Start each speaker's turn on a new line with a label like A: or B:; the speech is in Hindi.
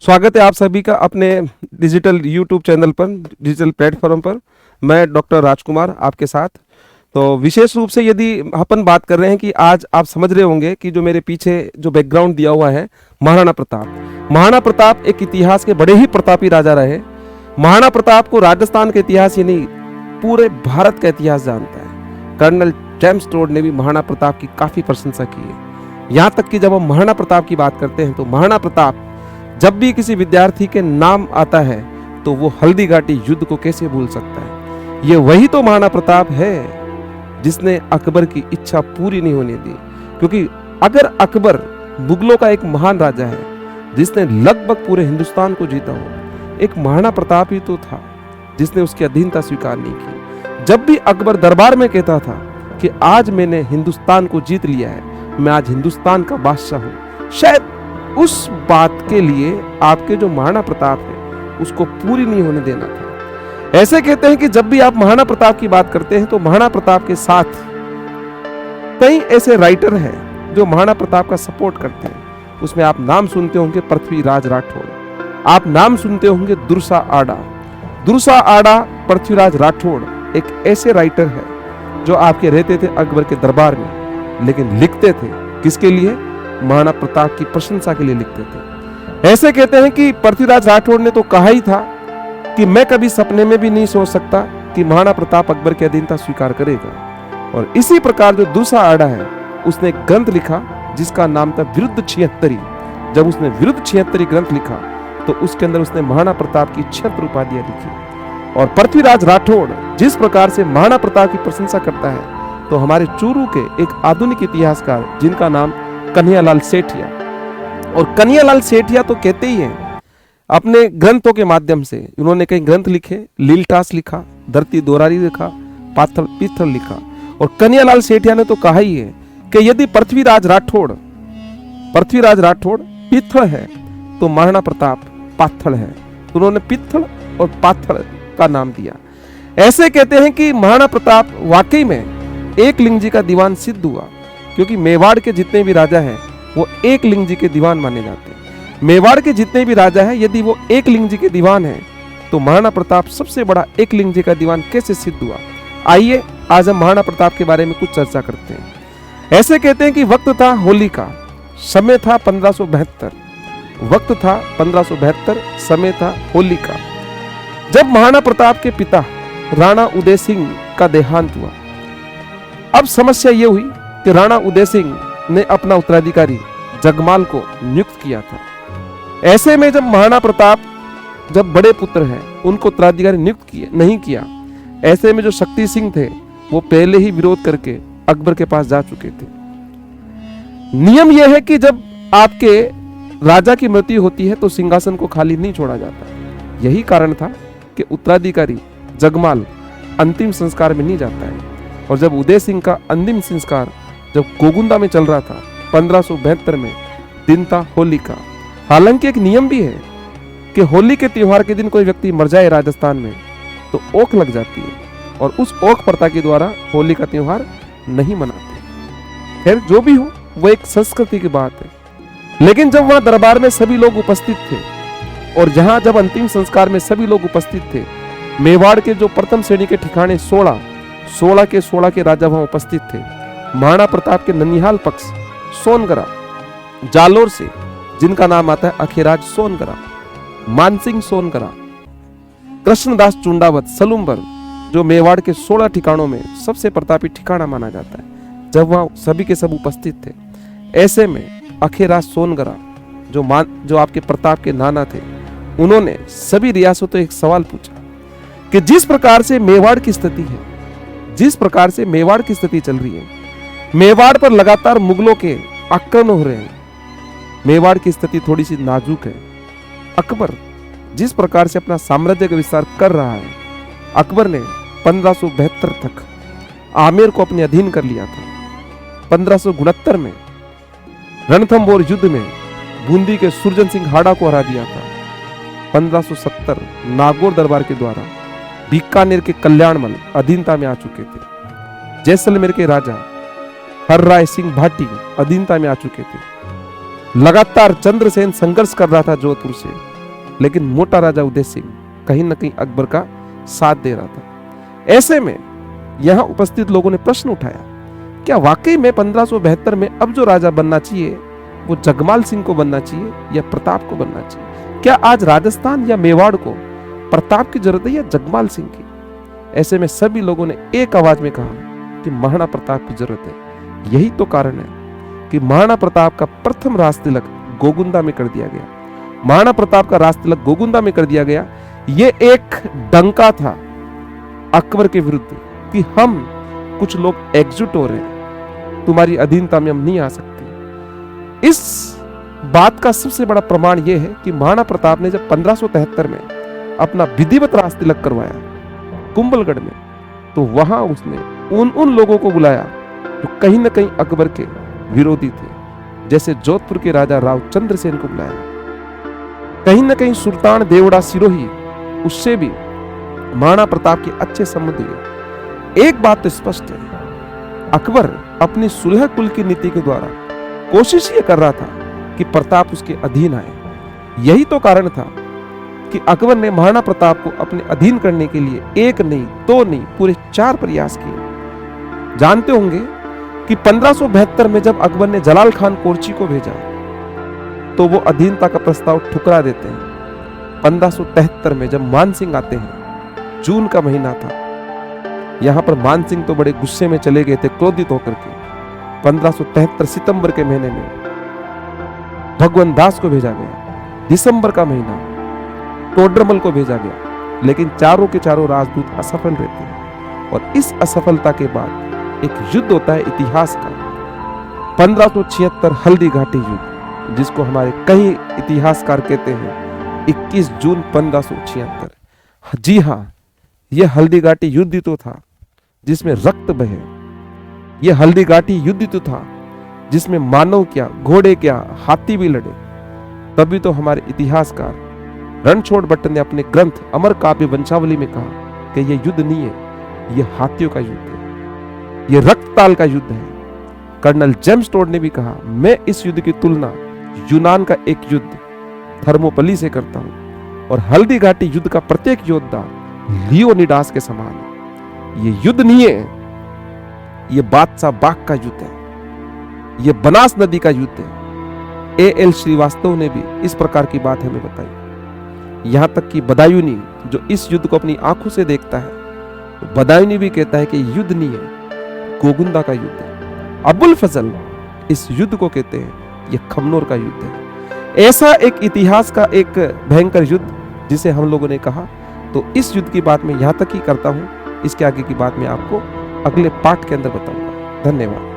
A: स्वागत है आप सभी का अपने डिजिटल यूट्यूब चैनल पर, डिजिटल प्लेटफॉर्म पर। मैं डॉक्टर राजकुमार आपके साथ। तो विशेष रूप से यदि अपन बात कर रहे हैं कि आज आप समझ रहे होंगे कि जो मेरे पीछे जो बैकग्राउंड दिया हुआ है, महाराणा प्रताप। महाराणा प्रताप एक इतिहास के बड़े ही प्रतापी राजा रहे। महाराणा प्रताप को राजस्थान का इतिहास ही नहीं, पूरे भारत का इतिहास जानता है। कर्नल जेम्स टोड ने भी महाराणा प्रताप की काफी प्रशंसा की है। यहाँ तक कि जब हम महाराणा प्रताप की बात करते हैं तो महाराणा प्रताप जब भी किसी विद्यार्थी के नाम आता है तो वो हल्दी घाटी युद्ध को कैसे भूल सकता है। ये वही तो महाराणा प्रताप है जिसने अकबर की इच्छा पूरी नहीं होने दी। क्योंकि अगर अकबर मुगलों का एक महान राजा है जिसने लगभग पूरे हिंदुस्तान को जीता हो, एक महाराणा प्रताप ही तो था जिसने उसकी अधीनता स्वीकार नहीं की। जब भी अकबर दरबार में कहता था कि आज मैंने हिंदुस्तान को जीत लिया है, मैं आज हिंदुस्तान का बादशाह हूं, शायद उस बात के लिए आपके जो महाराणा प्रताप है उसको पूरी नहीं होने देना था। ऐसे कहते हैं कि जब भी आप महाराणा प्रताप की बात करते हैं तो महाराणा प्रताप के साथ कई ऐसे राइटर हैं जो महाराणा प्रताप का सपोर्ट करते हैं। उसमें आप नाम सुनते होंगे पृथ्वीराज राठौड़, आप नाम सुनते होंगे दुर्सा आडा। दुर्सा आडा, पृथ्वीराज राठौड़ एक ऐसे राइटर है जो आपके रहते थे अकबर के दरबार में, लेकिन लिखते थे किसके लिए? महाराणा प्रताप की प्रशंसा के लिए लिखते थे। ऐसे कहते हैं कि पृथ्वीराज राठौड़ ने तो कहा ही था कि मैं कभी सपने में भी नहीं सोच सकता कि महाराणा प्रताप अकबर की अधीनता स्वीकार करेगा। और इसी प्रकार जो दूसरा आड़ा है उसने एक ग्रंथ लिखा जिसका नाम था विरुद्ध 76। जब उसने विरुद्ध 76 ग्रंथ लिखा तो उसके अंदर उसने महाराणा प्रताप की 76 उपाधियां लिखी। और पृथ्वीराज राठौड़ जिस प्रकार से महाराणा प्रताप की प्रशंसा करता है तो हमारे चूरू के एक आधुनिक इतिहासकार जिनका नाम कन्हैयालाल सेठिया, और कन्हैयालाल सेठिया तो कहते ही हैं अपने ग्रंथों के माध्यम से, उन्होंने कई ग्रंथ लिखे, लीलटास लिखा, धरती दोरारी लिखा, पाथल पीथल लिखा। और कन्हैयालाल सेठिया ने तो कहा ही है कि यदि पृथ्वीराज राठौड़ पीथल है तो महाराणा प्रताप पाथल है। तो उन्होंने पीथल और पाथल का नाम दिया। ऐसे कहते हैं कि महाराणा प्रताप वाकई में एक लिंग जी का दीवान सिद्ध हुआ, क्योंकि मेवाड़ के जितने भी राजा हैं वो एक लिंग जी के दीवान माने जाते हैं। मेवाड़ के जितने भी राजा हैं यदि वो एक लिंग जी के दीवान हैं तो महाराणा प्रताप सबसे बड़ा एक लिंग जी का दीवान कैसे सिद्ध हुआ? आइए आज हम महाराणा प्रताप के बारे में कुछ चर्चा करते हैं। ऐसे कहते हैं कि वक्त था होली का, समय था 1572। वक्त था 1572, समय था होली का। जब महाराणा प्रताप के पिता राणा उदय सिंह का देहांत हुआ। अब समस्या यह हुई कि राणा उदय सिंह ने अपना उत्तराधिकारी जगमाल को नियुक्त किया था। ऐसे में जब महाराणा प्रताप जब बड़े पुत्र हैं उनको उत्तराधिकारी नियुक्त नहीं किया, ऐसे में जो शक्ति सिंह थे वो पहले ही विरोध करके अकबर के पास जा चुके थे। नियम यह है कि जब आपके राजा की मृत्यु होती है तो सिंहासन को खाली नहीं छोड़ा जाता। यही कारण था कि उत्तराधिकारी जगमाल अंतिम संस्कार में नहीं जाता है। और जब उदय सिंह का अंतिम संस्कार जब गोगुंदा में चल रहा था 1572 में, दिन था होली का। हालांकि एक नियम भी है कि होली के त्योहार के दिन कोई व्यक्ति मर जाए राजस्थान में तो ओक लग जाती है, और उस ओक प्रथा के द्वारा होली का त्योहार नहीं मनाते। खैर जो भी हो, वो एक संस्कृति की बात है। लेकिन जब वहां दरबार में सभी लोग उपस्थित थे और जहां जब अंतिम संस्कार में सभी लोग उपस्थित थे, मेवाड़ के जो प्रथम श्रेणी के ठिकाने 16 के राजा वहां उपस्थित थे। महाराणा प्रताप के ननिहाल पक्ष सोनगरा, जालोर से जिनका नाम आता है अखेराज सोनगरा, मानसिंह सोनगरा, कृष्णदास चुंडावत, सलूम्बर, जो मेवाड़ के 16 ठिकानों में सबसे प्रतापी ठिकाना माना जाता है, जब वहां सभी के सब उपस्थित थे। ऐसे में अखेराज सोनगरा जो आपके प्रताप के नाना थे, उन्होंने सभी रियासतों एक सवाल पूछा कि जिस प्रकार से मेवाड़ की स्थिति है, जिस प्रकार से मेवाड़ की स्थिति चल रही है, मेवाड़ पर लगातार मुगलों के आक्रमण हो रहे हैं, मेवाड़ की स्थिति थोड़ी सी नाजुक है। अकबर जिस प्रकार से अपना साम्राज्य का विस्तार कर रहा है, अकबर ने 1572 तक आमेर को अपने अधीन कर लिया था। 1569 में रणथंभौर युद्ध में बूंदी के सुरजन सिंह हाड़ा को हरा दिया था। 1570 नागौर दरबार के द्वारा बीकानेर के कल्याणमल अधीनता में आ चुके थे। जैसलमेर के राजा हरराय सिंह भाटी अधीनता में आ चुके थे। लगातार चंद्रसेन संघर्ष कर रहा था जोधपुर से, लेकिन मोटा राजा उदय सिंह कहीं न कहीं अकबर का साथ दे रहा था। ऐसे में यहां उपस्थित लोगों ने प्रश्न उठाया, क्या वाकई में 1572 में अब जो राजा बनना चाहिए वो जगमाल सिंह को बनना चाहिए या प्रताप को बनना चाहिए? क्या आज राजस्थान या मेवाड़ को प्रताप की जरूरत है या जगमाल सिंह की? ऐसे में सभी लोगों ने एक आवाज में कहा कि महाराणा प्रताप की जरूरत है। यही तो कारण है कि महाराणा प्रताप का प्रथम राज तिलक गोगुंदा में कर दिया गया। महाराणा प्रताप का राज तिलक गोगुंदा में कर दिया गया। ये एक डंका था अकबर के विरुद्ध कि हम कुछ लोग एकजुट हो रहे हैं, तुम्हारी अधीनता में हम नहीं आ सकते। इस बात का सबसे बड़ा प्रमाण यह है कि महाराणा प्रताप ने जब 1573 में अपना विधिवत राज तिलक करवाया कुंभलगढ़ में, तो वहां उसने उन लोगों को बुलाया जो कहीं ना कहीं अकबर के विरोधी थे। जैसे जोधपुर के राजा राव चंद्रसेन को बुलाया, कहीं ना कहीं सुल्तान देवड़ा सिरोही, उससे भी महाराणा प्रताप के अच्छे संबंध हुए। एक बात तो स्पष्ट है, अकबर अपनी सुलह कुल की नीति के द्वारा कोशिश ये कर रहा था कि प्रताप उसके अधीन आए। यही तो कारण था कि अकबर ने महाराणा प्रताप को अपने अधीन करने के लिए एक नहीं, दो नहीं, पूरे 4 प्रयास किए। जानते होंगे कि 1572 में जब अकबर ने जलाल खान कोर्ची को भेजा तो वो अधीनता का प्रस्ताव ठुकरा देते हैं। 1573 में जब मान सिंह आते हैं, जून का महीना था, यहां पर मान सिंह तो बड़े गुस्से में चले गए थे, क्रोधित होकर के। 1573 सितंबर के महीने में भगवंत दास को भेजा गया। दिसंबर का महीना टोडरमल को भेजा गया, लेकिन चारों के चारों राजदूत असफल रहते हैं। और इस असफलता के बाद एक युद्ध होता है इतिहास का, 1576 हल्दी घाटी युद्ध, जिसको हमारे कई इतिहासकार कहते हैं 21 जून 1576। जी हाँ, यह हल्दी घाटी युद्ध तो था जिसमें रक्त बहे। यह हल्दी घाटी युद्ध तो था जिसमें मानव क्या, घोड़े क्या, हाथी भी लड़े। तभी तो हमारे इतिहासकार रणछोड़ भट्ट ने अपने ग्रंथ अमर काव्य वंशावली में कहा कि यह युद्ध नहीं है, यह हाथियों का युद्ध है, यह रक्तताल का युद्ध है। कर्नल जेम्स टोड ने भी कहा, मैं इस युद्ध की तुलना यूनान का एक युद्ध थर्मोपली से करता हूं, और हल्दी घाटी युद्ध का प्रत्येक योद्धा लियोनिडास के समान है। यह युद्ध नहीं है, यह बादशाह बाग का युद्ध है, यह बनास नदी का युद्ध है। A.L. श्रीवास्तव ने भी इस प्रकार की बात हमें बताई। यहां तक कि बदायूनी, जो इस युद्ध को अपनी आंखों से देखता है, तो बदायूनी भी कहता है कि युद्ध नहीं है, गोगुंदा का युद्ध है। अबुल फजल इस युद्ध को कहते हैं यह खमनोर का युद्ध है। ऐसा एक इतिहास का एक भयंकर युद्ध जिसे हम लोगों ने कहा। तो इस युद्ध की बात मैं यहां तक ही करता हूं, इसके आगे की बात मैं आपको अगले पार्ट के अंदर बताऊंगा। धन्यवाद।